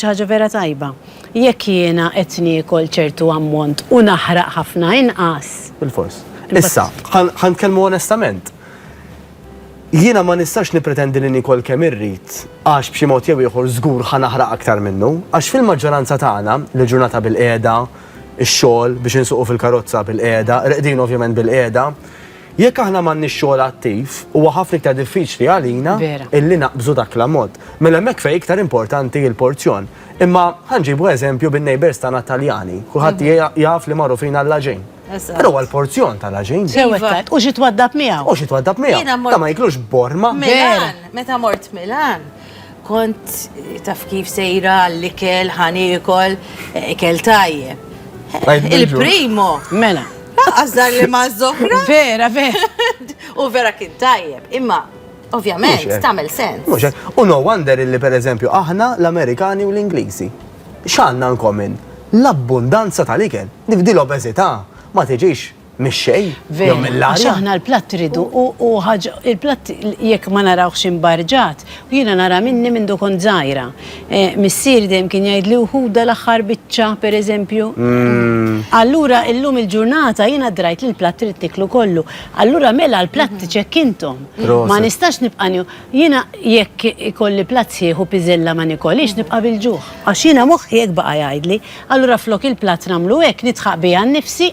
ħaġa vera tajba. Jekk jiena qed niekol ċertu ammont u naħraq ħafna inqas. Bil-fors. Issa, ħankellmu onestament. Jiena ma nistax nipretendi li nikol kemm irrid għax b'xi mod jew ieħor żgur ħanaħraq aktar minnu, għax fil-maġġoranza tagħna l-ġurnata bil-qiegħda, ix-xogħol biex insuqu fil-karozza bil-qiegħda, reqdin ovvjament bil-qiegħda. Jekk aħna m'għandniex xogħol attiv, huwa ħafna iktar diffiċli għalina illi naqbżu dak l-ammont. Mela hemmhekk fejn iktar importanti l-porzjon. Imma ħanġibu eżempju bin-neighbors tagħna Taljani, kulħadd jaf li marru fina l-laġejn. Però l-porzjon tal-laġejn. U xi twaddab miegħu. U xi twaddab miegħu. Ta' ma jiklux borma. Milan, meta mort Milan, kont taf kif sejra l-ikel, ħanikol, ikel tajjeb. Il-primo. Mela. Għazdar li ma' zoħra. Vera. U vera kien tajjeb. Imma, ovvjament, tamel sens. U no wonder illi per eżempju aħna l-Amerikani u l-Ingliżi. X'għandna nkomin? L-abbundanza tal-ikel. Nifdi l-obeżità ma tiġix mix-xejn jew mill-arja. Aħna l-platt ridu u ħaġa il-platt jekk ma narawx imbarġat, u jiena nara minni minn kont żgħira. Missier dejjem kien jgħidli ħuda l-aħħar biċċa pereżempju. Allura illum il-ġurnata jiena drajt li l-platt trid tiklu kollu. Allura mela l-platt tiċekk intom. Ma nistax nibqa' jiena jekk ikolli platt sieħu piżella ma nikolix nibqa' bil-ġuħ. Għax jiena moħħi jekk baqa' jgħidli, allura flok il-platt nagħmlu hekk nitħaq biha nnifsi